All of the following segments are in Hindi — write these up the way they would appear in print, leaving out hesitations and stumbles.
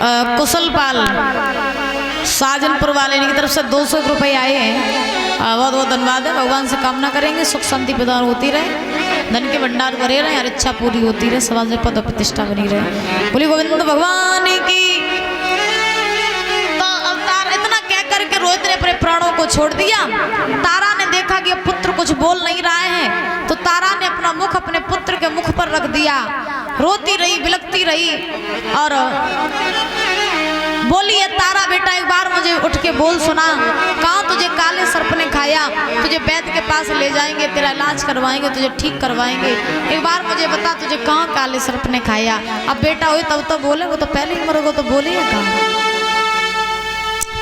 कुशलपाल साजनपुर वाले की तरफ से 200 रुपये आए हैं। बहुत बहुत धन्यवाद है। भगवान से कामना करेंगे सुख शांति प्रदान होती रहे, धन के भंडार भरे रहे, हर इच्छा पूरी होती रहे, समाज में पद प्रतिष्ठा बनी रहे। बोली गोविंद भगवान की। तो अवतार इतना कह करके रोहित ने अपने प्राणों को छोड़ दिया। तारा ने देखा कि अब पुत्र कुछ बोल नहीं रहा है, तो तारा ने अपना मुख अपने पुत्र के मुख पर रख दिया। रोती रही, बिलखती रही और बोली, है तारा बेटा एक बार मुझे उठ के बोल सुना, कहाँ तुझे काले सर्प ने खाया? तुझे वैद्य के पास ले जाएंगे, तेरा इलाज करवाएंगे, तुझे ठीक करवाएंगे। एक बार मुझे बता तुझे कहाँ काले सर्प ने खाया? अब बेटा हुई तब तो बोले, वो तो पहले ही मरोगे तो बोले कहाँ।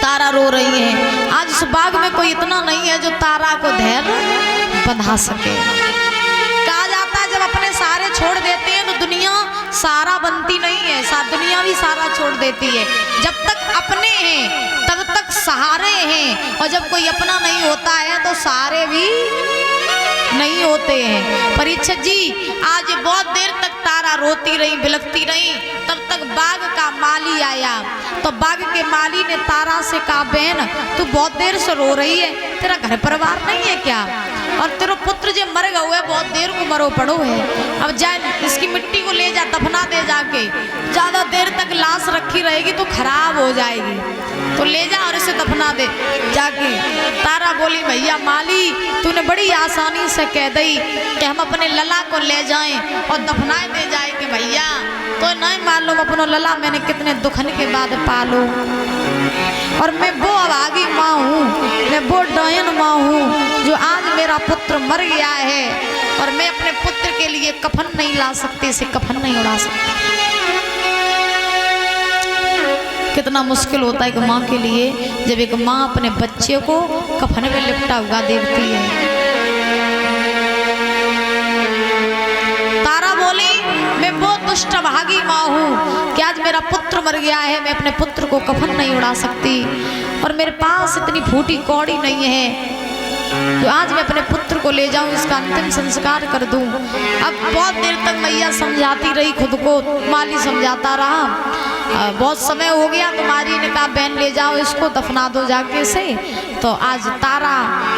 तारा रो रही है। आज इस बाग में कोई इतना नहीं है जो तारा को धैर्य बंधा सके। कहा जाता है जब अपने सारे छोड़ देते हैं तो दुनिया सारा बनती नहीं है, दुनिया भी सारा छोड़ देती है। जब तक अपने हैं तब तक सहारे हैं, और जब कोई अपना नहीं होता है तो सहारे भी नहीं होते हैं। परीक्षित जी आज बहुत देर तक तारा रोती रही, बिलखती रही, तब तक बाग का माली आया। तो बाग के माली ने तारा से कहा, बहन तू बहुत देर से रो रही है, तेरा घर परिवार नहीं है क्या? और तेरा पुत्र जो मर गया हुआ है, बहुत देर को मरो पड़ो है, अब जा इसकी मिट्टी को ले जा, दफना दे जाके। ज़्यादा देर तक लाश रखी रहेगी तो खराब हो जाएगी, तो ले जा और इसे दफना दे जाके। तारा बोली, भैया माली तूने बड़ी आसानी से कह दी कि हम अपने लला को ले जाएं और दफनाए दे जाए कि भैया तो नहीं मालूम अपनो लला मैंने कितने दुखन के बाद पालो, और मैं वो अभागी माँ हूँ, मैं वो डायन माँ हूँ जो आज मेरा पुत्र मर गया है और मैं अपने पुत्र के लिए कफन नहीं ला सकती, इसे कफन नहीं उड़ा सकती। कितना मुश्किल होता है एक माँ के लिए जब एक माँ अपने बच्चे को कफन में लिपटा हुआ देखती है। तारा बोली, मैं वो दुष्ट भागी माँ हूँ कि आज मेरा पुत्र मर गया है, मैं अपने पुत्र को कफन नहीं उड़ा सकती, और मेरे पास इतनी फूटी कौड़ी नहीं है तो आज मैं अपने पुत्र को ले जाऊं, इसका अंतिम संस्कार कर दूं। अब बहुत देर तक मैया समझाती रही खुद को, माली समझाता रहा। बहुत समय हो गया, तुम्हारी ने कहा बहन ले जाओ इसको, दफना दो जाके से। तो आज तारा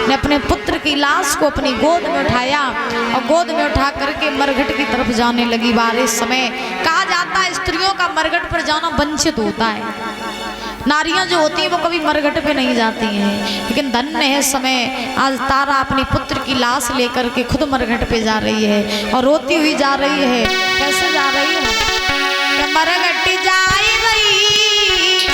ने अपने पुत्र की लाश को अपनी गोद में उठाया और गोद में उठा करके मरघट की तरफ जाने लगी। बारिश समय कहा जाता है स्त्रियों का मरघट पर जाना वंचित होता है, नारियां जो होती हैं वो कभी मरघट पे नहीं जाती हैं, लेकिन धन्य है समय आज तारा अपनी पुत्र की लाश लेकर के खुद मरघट पे जा रही है और रोती हुई जा रही है। कैसे जा रही है? मरघट जा रही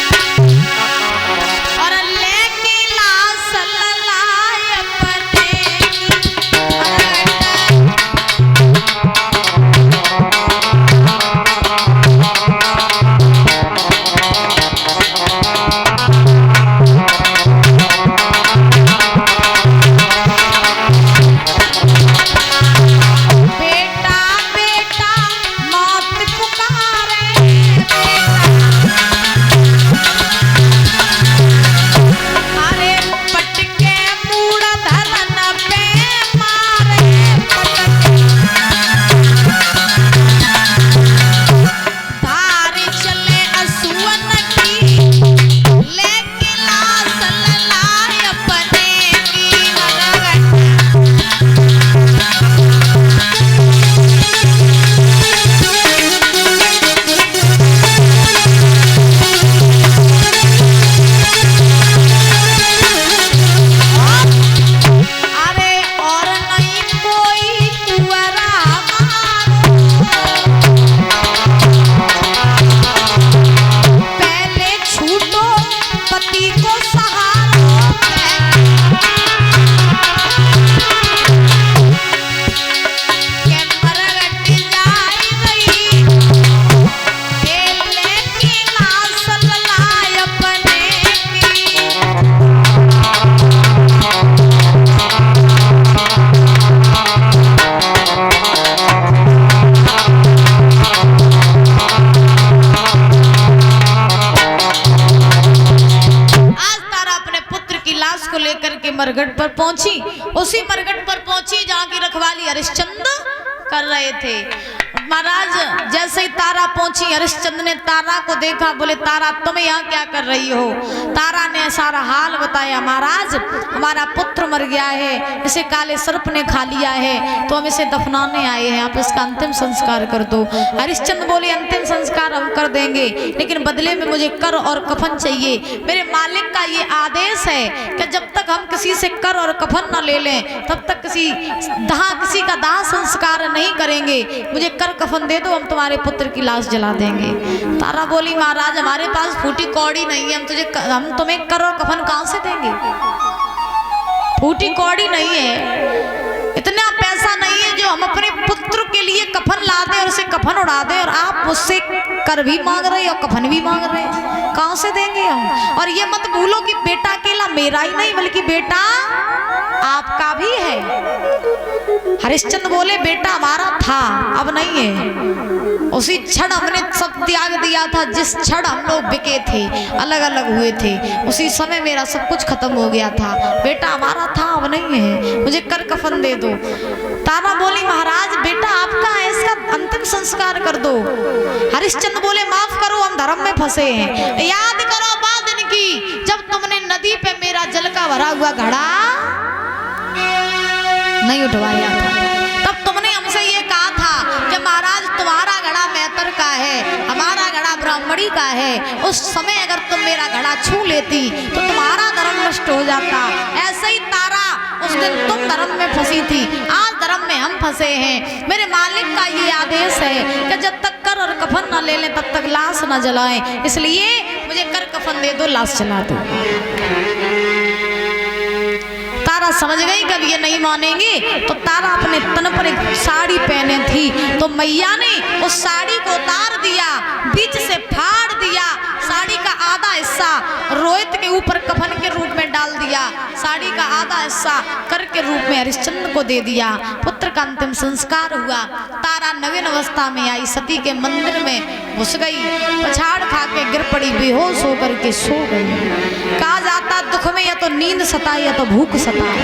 और लेके लाश ललाय अपने बेटा बेटा मौत पुकारे। मरघट पर पहुंची। उसी मरघट पर पहुंची जहाँ की रखवाली हरिश्चंद्र कर रहे थे। महाराज जैसे ही तारा पहुंची, हरिश्चंद्र ने तारा को देखा, बोले तारा तुम यहाँ क्या कर रही हो? तारा ने सारा हाल बताया, महाराज हमारा पुत्र मर गया है, इसे काले सर्प ने खा लिया है, तो हम इसे दफनाने आए हैं, आप इसका अंतिम संस्कार कर दो। हरिश्चंद्र बोले अंतिम संस्कार हम कर देंगे, लेकिन बदले में मुझे कर और कफन चाहिए। मेरे मालिक का ये आदेश है कि जब तक हम किसी से कर और कफन न ले लें तब तक किसी का दाह संस्कार नहीं करेंगे। मुझे कर कफन दे दो, हम तुम्हारे पुत्र की लाश जला देंगे। तारा बोली महाराज हमारे पास फूटी कौड़ी नहीं है, हम तुम्हें कर और कफन कहां से देंगे? फूटी कौड़ी नहीं है, इतना पैसा नहीं है जो हम अपने पुत्र के लिए कफन ला दें और उसे कफन उड़ा दें, और आप मुझसे कर भी मांग रहे और कफन भी मांग रहे हैं, कहां से देंगे हम? और ये मत भूलो कि बेटा अकेला मेरा ही नहीं बल्कि बेटा आपका भी है। हरिश्चंद्र बोले बेटा हमारा था, अब नहीं है। उसी क्षण हमने सब त्याग दिया था, जिस क्षण हम लोग बिके थे, अलग अलग हुए थे, उसी समय मेरा सब कुछ खत्म हो गया था। बेटा हमारा था, अब नहीं है, मुझे कर कफन दे दो। तारा बोली महाराज बेटा आपका है, इसका अंतिम संस्कार कर दो। हरिश्चंद्र बोले माफ करो, हम धर्म में फंसे हैं। याद करो बात दिन की, जब तुमने नदी पे मेरा जल का भरा हुआ घड़ा नहीं उठवाया था, तब तुमने हमसे ये कहा था कि महाराज तुम्हारा घड़ा मैतर का है, हमारा घड़ा ब्राह्मणी का है। उस समय अगर तुम मेरा घड़ा छू लेती तो तुम्हारा धर्म नष्ट हो जाता। ऐसे ही तारा उस दिन तुम धर्म में फंसी थी, आज धर्म में हम फंसे हैं। मेरे मालिक का ये आदेश है कि जब तक कर और कफन न ले लें तब तक लाश न जलाएं, इसलिए मुझे कर कफन दे दो, लाश जला दो। तारा समझ गई कब ये नहीं मानेंगे, तो तारा अपने तन पर एक साड़ी पहने थी, तो मैया ने उस साड़ी को उतार दिया, बीच से फाड़ दिया, साड़ी का आधा हिस्सा रोहित के ऊपर कफन के रूप में डाल दिया, साड़ी का आधा हिस्सा कर के रूप में हरिश्चंद्र को दे दिया। पुत्र का अंतिम संस्कार हुआ। तारा नवीन अवस्था में आई, सती के मंदिर में घुस गई, पछाड़ खा के गिर पड़ी, बेहोश होकर के सो गई। कहा जाता दुख में या तो नींद सताए या तो भूख सताए।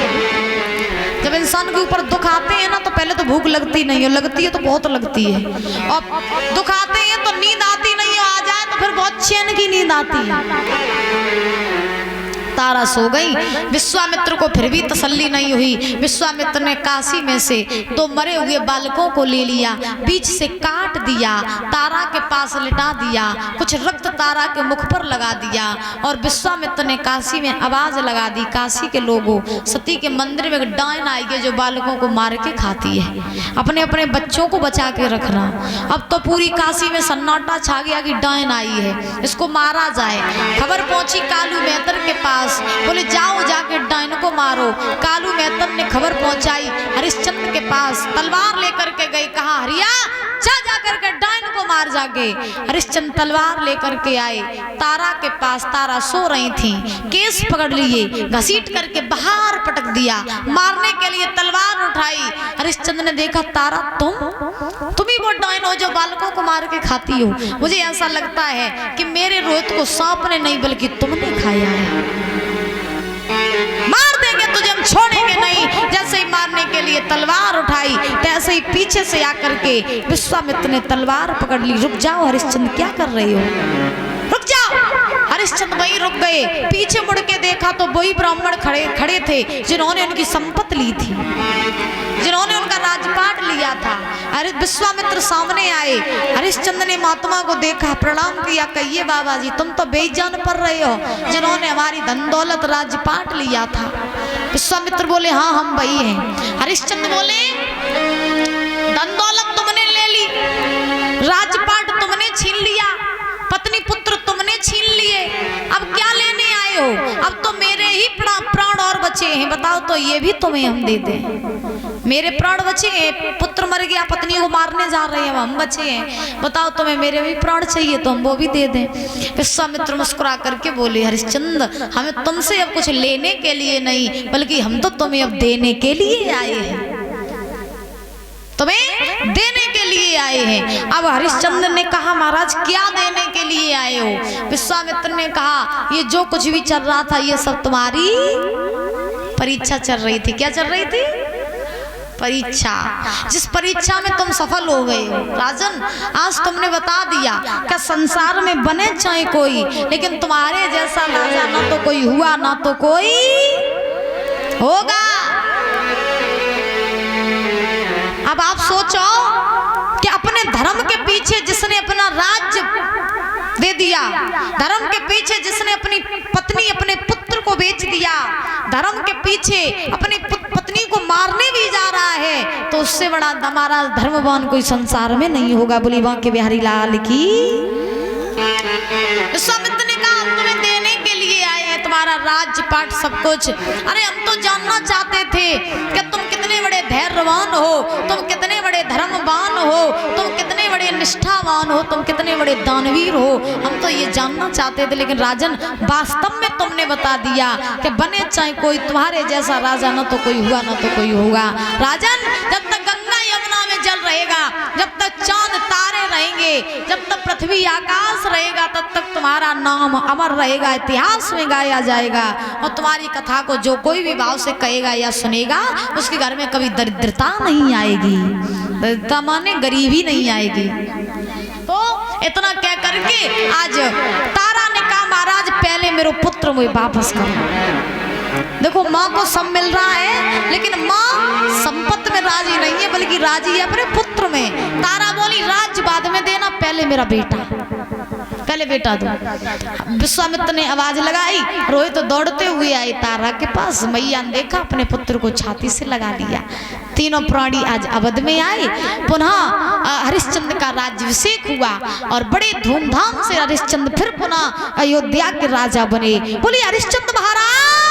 जब इंसान के ऊपर दुख आते हैं ना, तो पहले तो भूख लगती नहीं है, लगती है तो बहुत लगती है, और दुख आते हैं तो नींद आती नहीं है, आ जाए तो फिर बहुत चैन की नींद आती है। तारा सो गई। विश्वामित्र को फिर भी तसल्ली नहीं हुई। विश्वामित्र ने काशी में से 2 मरे हुए बालकों को ले लिया, बीच से काट दिया, तारा के पास लिटा दिया, कुछ रक्त तारा के मुख पर लगा दिया, और विश्वामित्र ने काशी में आवाज लगा दी, काशी के लोगों सती के मंदिर में डायन आई है जो बालकों को मार के खाती है, अपने अपने बच्चों को बचा के रखना। अब तो पूरी काशी में सन्नाटा छा गया कि डायन आई है, इसको मारा जाए। खबर पहुंची कालू मेहतर के पास, बोले जाओ जाके डायन को मारो। कालू मेहतर ने खबर पहुंचाई हरिश्चंद्र के पास, तलवार लेकर के गई, कहा हरिया जा करके डायन को मार जाके। हरिश्चंद्र तलवार लेकर के आए तारा के पास, तारा सो रही थी, केस पकड़ लिए, घसीट करके बाहर पटक दिया, मारने के लिए तलवार उठाई। हरिश्चंद्र ने देखा तारा तुम ही वो डायन हो जो बालकों को मार के खाती हो। मुझे ऐसा लगता है कि मेरे रोहित को सांप ने नहीं बल्कि तुमने खाया है, मार देंगे तुझे, हम छोड़ेंगे नहीं। जैसे ही मारने के लिए तलवार उठाई, तैसे ही पीछे से आकर के विश्वामित्र ने तलवार पकड़ ली। रुक जाओ हरिश्चंद्र, क्या कर रहे हो, रुक जाओ। हरिश्चंद्र वहीं रुक गए। पीछे मुड़ के देखा तो वही ब्राह्मण खड़े थे जिन्होंने उनकी संपत्ति ली थी, जिन्होंने उनका राजपाट लिया था। अरे विश्वामित्र सामने आए, हरिश्चंद्र ने महात्मा को देखा, प्रणाम किया, कहिए बाबा जी तुम तो बेजान पड़ रहे हो, जिन्होंने हमारी धन दौलत राजपाट लिया था। विश्वामित्र बोले हाँ हम वही हैं। हरिश्चंद्र बोले धन दौलत तुमने ले ली, राजपाट तुमने छीन लिया, पत्नी पुत्र तुमने छीन लिए, अब क्या लेने आए हो? अब तो मेरे ही प्राण और बचे हैं, बताओ तो ये भी तुम्हें हम दे दें। मेरे प्राण बचे हैं, पुत्र मर गया, पत्नी को मारने जा रहे हैं, हम बचे हैं, बताओ तुम्हें मेरे भी प्राण चाहिए तो हम वो भी दे दें। विश्वामित्र मुस्कुरा करके बोले हरिश्चंद्र हमें तुमसे अब कुछ लेने के लिए नहीं बल्कि हम तो तुम्हें अब देने के लिए आए हैं, तुम्हें देने के लिए आए हैं। अब हरिश्चंद्र ने कहा महाराज क्या देने के लिए आए हो? विश्वामित्र ने कहा ये जो कुछ भी चल रहा था ये सब तुम्हारी परीक्षा चल रही थी। क्या चल रही थी? परीक्षा। जिस परीक्षा में तुम सफल हो गए हो राजन, आज तुमने बता दिया कि संसार में बने चाहे कोई, लेकिन तुम्हारे जैसा राजा ना तो कोई हुआ ना तो कोई होगा। अब आप सोचो कि अपने धर्म के पीछे जिसने अपना राज्य दे दिया, धर्म के पीछे जिसने अपनी पत्नी अपने पुत्र को बेच दिया, धर्म के पीछे अपनी पत्नी को मारने भी जा रहा है, तो उससे बड़ा हमारा धर्मवान कोई संसार में नहीं होगा। बोली बांके बिहारी लाल की। विश्वामित्र ने कहा तुम्हें देने के लिए आए हैं तुम्हारा राज्य पाठ सब कुछ। अरे हम तो जानना चाहते थे कि तुम कितने बड़े धैर्यवान हो, तुम कितने बड़े धर्मवान हो, तुम कितने बड़े निष्ठावान हो, तुम कितने बड़े दानवीर हो, हम तो ये जानना चाहते थे। लेकिन राजन वास्तव में तुमने बता दिया कि बने चाहे कोई, तुम्हारे जैसा राजा ना तो कोई हुआ ना तो कोई होगा। राजन जब तक गंगा यमुना में जल रहेगा, जब तक चांद तारे रहेंगे, जब तक पृथ्वी आकाश रहेगा, तब तक तुम्हारा नाम अमर रहेगा, इतिहास में गाया जाएगा। और तुम्हारी कथा को जो कोई भी भाव से कहेगा या सुनेगा, उसके घर में कभी दरिद्रता नहीं आएगी। दरिद्रता माने गरीबी नहीं आएगी। तो इतना कह करके आज तारा ने कहा महाराज पहले मेरे पुत्र मुझे वापस करो। देखो माँ को सब मिल रहा है, लेकिन माँ संपत्ति में राजी नहीं है, बल्कि राजी है अपने पुत्र में। तारा बोली राज्य बाद में देना, पहले मेरा बेटा, पहले बेटा दो। विश्वामित्र ने आवाज लगाई, रोहित तो दौड़ते हुए आए तारा के पास। मैया ने देखा, अपने पुत्र को छाती से लगा लिया। तीनों प्राणी आज अवध में आए। पुनः हरिश्चंद्र का राज्याभिषेक हुआ और बड़े धूमधाम से हरिश्चंद्र फिर पुनः अयोध्या के राजा बने। बोले हरिश्चंद्र महाराज